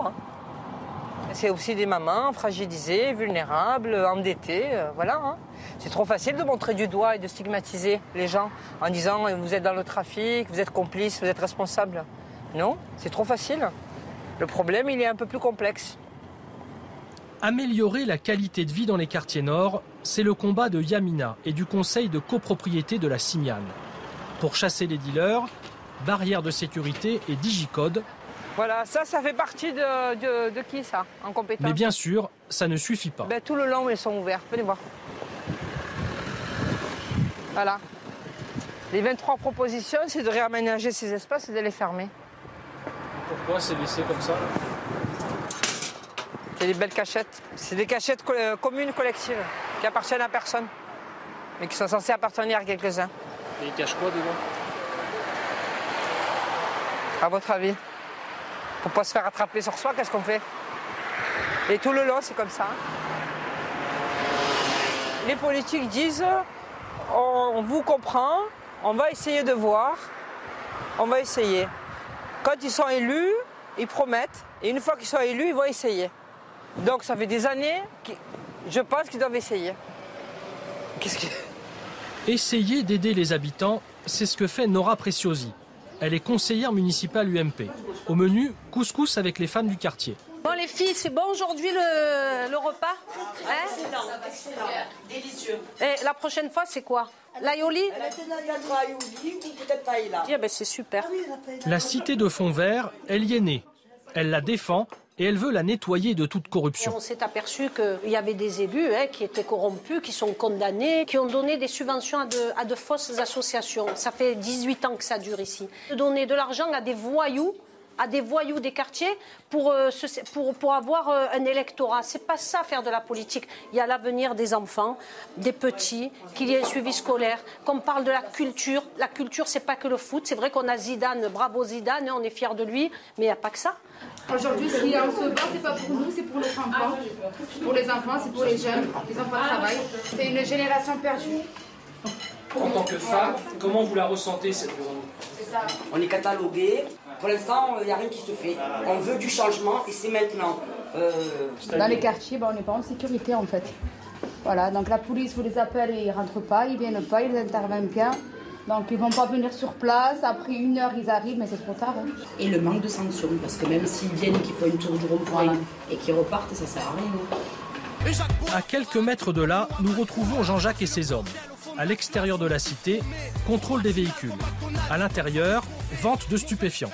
C'est aussi des mamans fragilisées, vulnérables, endettées, voilà. C'est trop facile de montrer du doigt et de stigmatiser les gens en disant « vous êtes dans le trafic, vous êtes complice, vous êtes responsable ». Non, c'est trop facile. Le problème, il est un peu plus complexe. Améliorer la qualité de vie dans les quartiers nord, c'est le combat de Yamina et du conseil de copropriété de la Simiane. Pour chasser les dealers, barrières de sécurité et digicode. Voilà, ça fait partie de qui ça, en compétence? Mais bien sûr, ça ne suffit pas. Tout le long, ils sont ouverts, venez voir. Voilà. Les 23 propositions, c'est de réaménager ces espaces et de les fermer. Pourquoi c'est laissé comme ça? C'est des belles cachettes. C'est des cachettes communes, collectives, qui appartiennent à personne, mais qui sont censées appartenir à quelques-uns. Et ils cachent quoi dedans? À votre avis? Pour ne pas se faire attraper sur soi, qu'est-ce qu'on fait? Et tout le long, c'est comme ça. Les politiques disent, on vous comprend, on va essayer de voir, on va essayer. Quand ils sont élus, ils promettent, et une fois qu'ils sont élus, ils vont essayer. Donc ça fait des années, je pense qu'ils doivent essayer. Essayer d'aider les habitants, c'est ce que fait Nora Preciosi. Elle est conseillère municipale UMP. Au menu, couscous avec les femmes du quartier. Bon les filles, c'est bon aujourd'hui le repas? Excellent, délicieux. Et la prochaine fois, c'est quoi? L'aïoli? L'aïoli ou peut-être paella. C'est super. La cité de Fontvert, elle y est née. Elle la défend et elle veut la nettoyer de toute corruption. On s'est aperçu qu'il y avait des élus qui étaient corrompus, qui sont condamnés, qui ont donné des subventions à de fausses associations. Ça fait 18 ans que ça dure ici. De donner de l'argent à des voyous des quartiers pour avoir un électorat. C'est pas ça faire de la politique. Il y a l'avenir des enfants, des petits, qu'il y ait un suivi scolaire, qu'on parle de la culture. La culture, c'est pas que le foot. C'est vrai qu'on a Zidane, bravo Zidane, on est fiers de lui, mais il n'y a pas que ça. Aujourd'hui, si on se bat, c'est pas pour nous, c'est pour nos enfants. Pour les enfants, c'est pour les jeunes, les enfants travaillent. C'est une génération perdue. En tant que femme, comment vous la ressentez cette journée? On est catalogué. Pour l'instant, il n'y a rien qui se fait. On veut du changement et c'est maintenant. Dans les quartiers, on n'est pas en sécurité en fait. Voilà, donc la police vous les appelle et ils ne rentrent pas, ils ne viennent pas, ils n'interviennent pas. Donc ils ne vont pas venir sur place, après 1 heure ils arrivent, mais c'est trop tard. Et le manque de sanctions, parce que même s'ils viennent et qu'ils font une tour du rond-point et qu'ils repartent, ça ne sert à rien. À quelques mètres de là, nous retrouvons Jean-Jacques et ses hommes. À l'extérieur de la cité, contrôle des véhicules. À l'intérieur, vente de stupéfiants.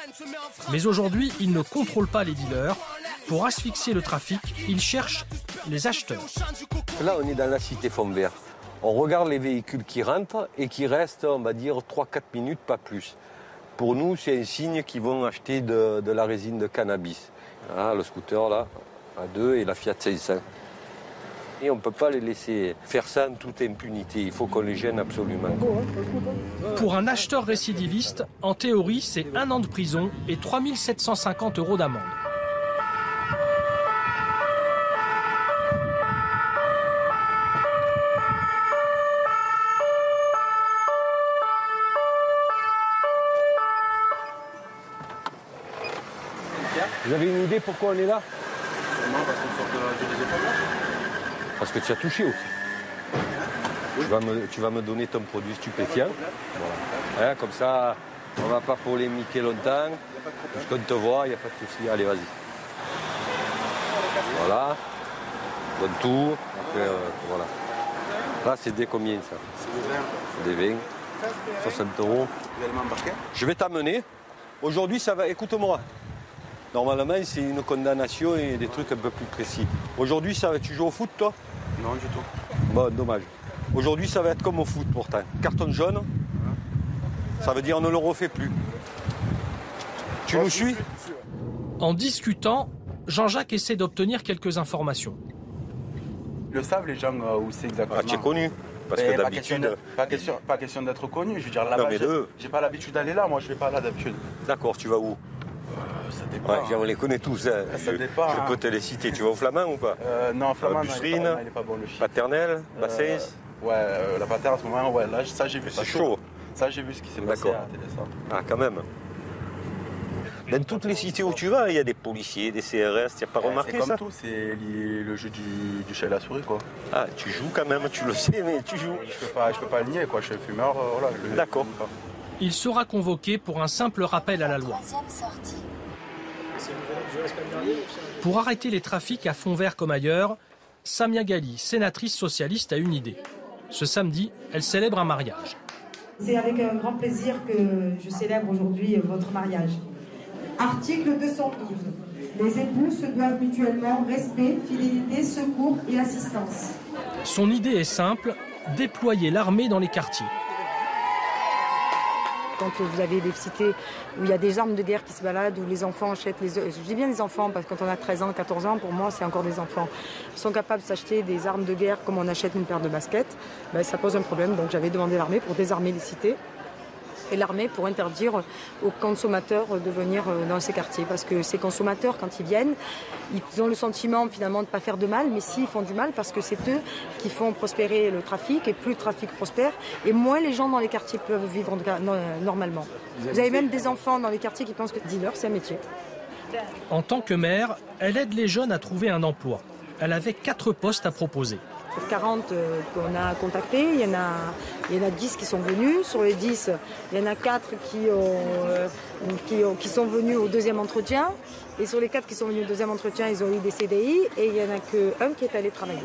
Mais aujourd'hui, ils ne contrôlent pas les dealers. Pour asphyxier le trafic, ils cherchent les acheteurs. Là, on est dans la cité Fontvert. On regarde les véhicules qui rentrent et qui restent, on va dire, 3-4 minutes, pas plus. Pour nous, c'est un signe qu'ils vont acheter de la résine de cannabis. Ah, le scooter, là, à 2 et la Fiat 500. Et on ne peut pas les laisser faire ça en toute impunité. Il faut qu'on les gêne absolument. Pour un acheteur récidiviste, en théorie, c'est 1 an de prison et 3 750 € d'amende. Vous avez une idée pourquoi on est là? Non, parce qu'on sort de l'époque. Parce que tu as touché aussi. Tu vas me donner ton produit stupéfiant. Voilà. Hein, comme ça, on ne va pas polémiquer longtemps. Puisqu'on te voit, il n'y a pas de souci. Allez, vas-y. Voilà. Donne tout. Après, voilà. Là, c'est des combien, ça? C'est des 20. 60 €. Je vais t'amener. Aujourd'hui, ça va... Écoute-moi. Normalement, c'est une condamnation et des trucs un peu plus précis. Aujourd'hui, ça va... Tu joues au foot, toi? Non, du tout. Bon, dommage. Aujourd'hui, ça va être comme au foot, pourtant. Carton jaune, ça veut dire on ne le refait plus. Tu nous suis? En discutant, Jean-Jacques essaie d'obtenir quelques informations. Le savent les gens où c'est exactement. Ah, tu es connu? Parce que d'habitude... Pas question d'être connu, je veux dire, là-bas, j'ai pas l'habitude d'aller là, moi je vais pas là d'habitude. D'accord, tu vas où? Ça dépend. On les connaît tous. Hein. Ça dépend. Je peux te les citer. Tu vas au Flamand ou pas? Non, Flamand, Busserine, il est pas bon le shit. Paternelle, Bassins. Ouais, la patère en ce moment, ouais, là, ça j'ai vu. C'est chaud. Ça j'ai vu ce qui s'est passé à la télé, ça. Ah, quand même. Dans toutes les cités où tu vas, il y a des policiers, des CRS, tu n'as pas remarqué ça? C'est comme tout, c'est le jeu du chat et la souris, quoi. Ah, tu joues quand même, tu le sais, mais tu joues. Je peux pas le nier, quoi, je suis fumeur, voilà. D'accord. Il sera convoqué pour un simple rappel à la loi. Pour arrêter les trafics à fond vert comme ailleurs, Samia Ghali, sénatrice socialiste, a une idée. Ce samedi, elle célèbre un mariage. C'est avec un grand plaisir que je célèbre aujourd'hui votre mariage. Article 212. Les époux se doivent mutuellement respect, fidélité, secours et assistance. Son idée est simple, déployer l'armée dans les quartiers. Quand vous avez des cités où il y a des armes de guerre qui se baladent, où les enfants achètent je dis bien les enfants, parce que quand on a 13 ans, 14 ans, pour moi, c'est encore des enfants. Ils sont capables de s'acheter des armes de guerre comme on achète une paire de baskets. Ben, ça pose un problème, donc j'avais demandé l'armée pour désarmer les cités. Et l'armée pour interdire aux consommateurs de venir dans ces quartiers. Parce que ces consommateurs, quand ils viennent, ils ont le sentiment finalement de ne pas faire de mal, mais si, ils font du mal parce que c'est eux qui font prospérer le trafic, et plus le trafic prospère, et moins les gens dans les quartiers peuvent vivre normalement. Vous avez même des enfants dans les quartiers qui pensent que dealer, c'est un métier. En tant que maire, elle aide les jeunes à trouver un emploi. Elle avait 4 postes à proposer. Sur 40 qu'on a contactés, il y en a 10 qui sont venus. Sur les 10, il y en a 4 qui sont venus au deuxième entretien. Et sur les 4 qui sont venus au deuxième entretien, ils ont eu des CDI. Et il n'y en a qu'un qui est allé travailler.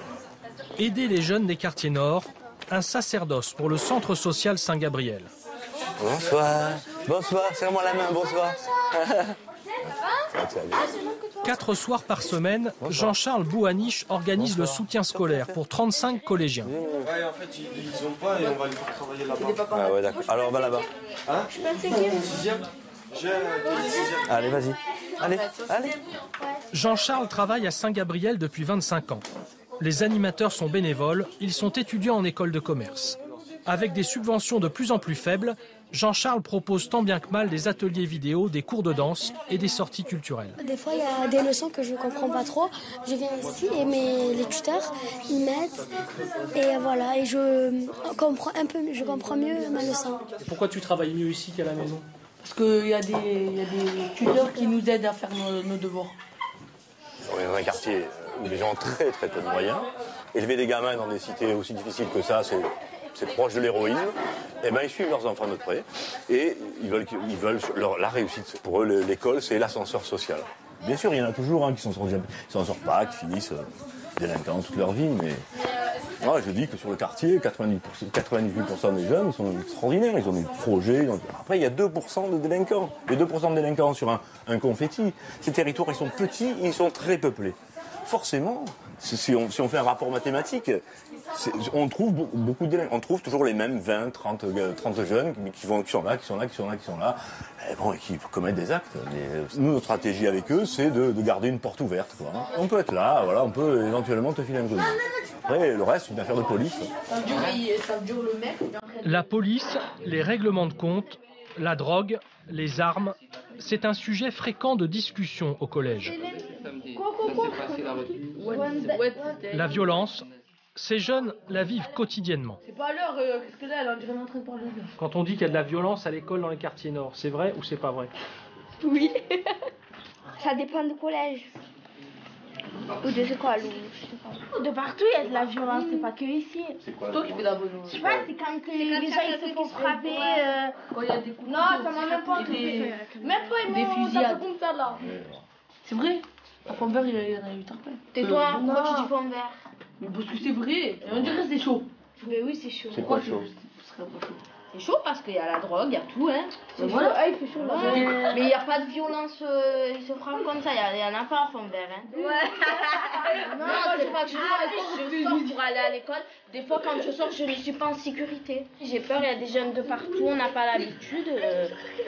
Aider les jeunes des quartiers nord, un sacerdoce pour le centre social Saint-Gabriel. Bonsoir. Bonsoir, serre-moi la main, bonsoir. 4 soirs par semaine, Jean-Charles Bouaniche organise le soutien scolaire pour 35 collégiens. Ouais, en fait, ils ont pas et on va les faire travailler là-bas. Ah ouais, d'accord. Alors on va là-bas. Hein? Je peux Allez, vas-y. Allez. Jean-Charles travaille à Saint-Gabriel depuis 25 ans. Les animateurs sont bénévoles, ils sont étudiants en école de commerce. Avec des subventions de plus en plus faibles, Jean-Charles propose tant bien que mal des ateliers vidéo, des cours de danse et des sorties culturelles. Des fois, il y a des leçons que je ne comprends pas trop. Je viens ici et les tuteurs, ils m'aident. Et voilà, et je comprends mieux ma leçon. Pourquoi tu travailles mieux ici qu'à la maison? Parce qu'il y a des tuteurs qui nous aident à faire nos devoirs. On est dans un quartier où les gens ont très très peu de moyens. Élever des gamins dans des cités aussi difficiles que ça, c'est proche de l'héroïsme. Eh ben, ils suivent leurs enfants de près et ils veulent la réussite. Pour eux, l'école, c'est l'ascenseur social. Bien sûr, il y en a toujours qui s'en sortent pas, qui finissent délinquants toute leur vie, mais moi, je dis que sur le quartier, 98% des jeunes, ils sont extraordinaires, ils ont des projets. Après, il y a 2% de délinquants. Les 2% de délinquants sur un confetti. Ces territoires, ils sont petits, ils sont très peuplés. Forcément, si on fait un rapport mathématique, on trouve beaucoup de délinquants. On trouve toujours les mêmes 20, 30 jeunes qui sont là, et qui commettent des actes. Nous, notre stratégie avec eux, c'est de garder une porte ouverte. Quoi. On peut être là, voilà, on peut éventuellement te filer un coup de main. Après, le reste, c'est une affaire de police. Ça dure le mec. La police, les règlements de compte, la drogue, les armes, c'est un sujet fréquent de discussion au collège. La violence, ces jeunes la vivent quotidiennement. C'est pas l'heure, qu'est-ce que là, on dirait en train de parler. Quand on dit qu'il y a de la violence à l'école dans les quartiers nord, c'est vrai ou c'est pas vrai? Oui. Ça dépend du collège. Ou des écoles, je sais pas. De partout, il y a de la violence, c'est pas que ici. C'est toi qui fais la bonne. Je sais pas, c'est quand les gens ils se font frapper. Quand il y a des coups de non, ça m'a même pas des fusillades. Comme ça, là. C'est vrai. À Fontvert, il y en a 8 ans. Tais-toi, pourquoi tu dis Fontvert? Mais parce que c'est vrai. On dirait que c'est chaud. Mais oui, c'est chaud. C'est quoi chaud? C'est chaud parce qu'il y a la drogue, il y a tout, hein. C'est voilà. Ah, il fait chaud là. Mais il n'y a pas de violence, ils se frappent comme ça, il y en a pas à Fontvert, hein. Ouais. Non, c'est pas que je sors pour aller à l'école. Des fois, quand je sors, je ne suis pas en sécurité. J'ai peur, il y a des jeunes de partout, on n'a pas l'habitude,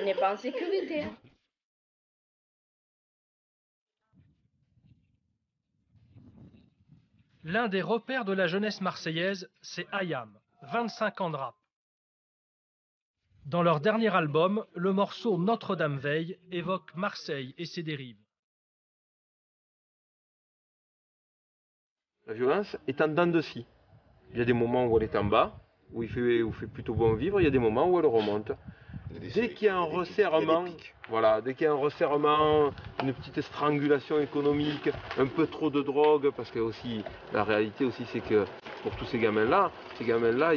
on n'est pas en sécurité. L'un des repères de la jeunesse marseillaise, c'est Ayam, 25 ans de rap. Dans leur dernier album, le morceau Notre-Dame veille évoque Marseille et ses dérives. La violence est en dents de scie. Il y a des moments où elle est en bas, où il fait plutôt bon vivre, il y a des moments où elle remonte. Dès qu'il y a un resserrement, voilà, dès qu'il y a un resserrement, une petite strangulation économique, un peu trop de drogue, parce que aussi, la réalité aussi c'est que pour tous ces gamins-là, il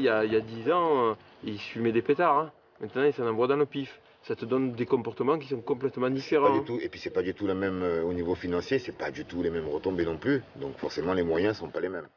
y a 10 ans, ils se fumaient des pétards. Hein. Maintenant, ils s'en envoient dans le pif. Ça te donne des comportements qui sont complètement différents. Pas du tout. Et puis c'est pas du tout le même au niveau financier, c'est pas du tout les mêmes retombées non plus. Donc forcément les moyens sont pas les mêmes.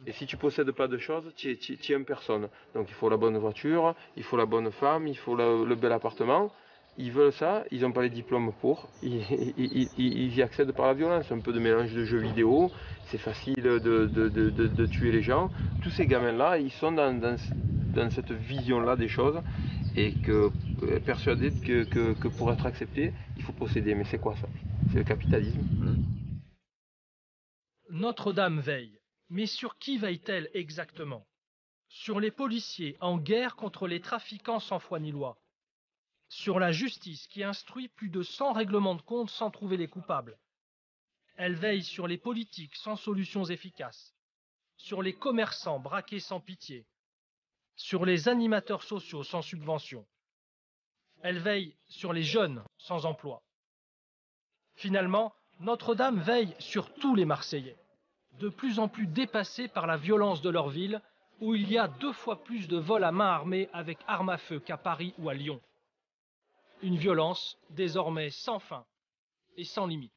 Et si tu possèdes pas de choses, tu es une personne. Donc il faut la bonne voiture, il faut la bonne femme, il faut le bel appartement. Ils veulent ça, ils n'ont pas les diplômes pour, ils y accèdent par la violence, un peu de mélange de jeux vidéo, c'est facile de tuer les gens. Tous ces gamins-là, ils sont dans cette vision-là des choses et persuadés que pour être acceptés, il faut posséder. Mais c'est quoi ça? C'est le capitalisme. Notre-Dame veille. Mais sur qui veille-t-elle exactement? Sur les policiers en guerre contre les trafiquants sans foi ni loi. Sur la justice qui instruit plus de 100 règlements de compte sans trouver les coupables. Elle veille sur les politiques sans solutions efficaces. Sur les commerçants braqués sans pitié. Sur les animateurs sociaux sans subvention. Elle veille sur les jeunes sans emploi. Finalement, Notre-Dame veille sur tous les Marseillais, de plus en plus dépassés par la violence de leur ville, où il y a 2 fois plus de vols à main armée avec armes à feu qu'à Paris ou à Lyon. Une violence désormais sans fin et sans limite.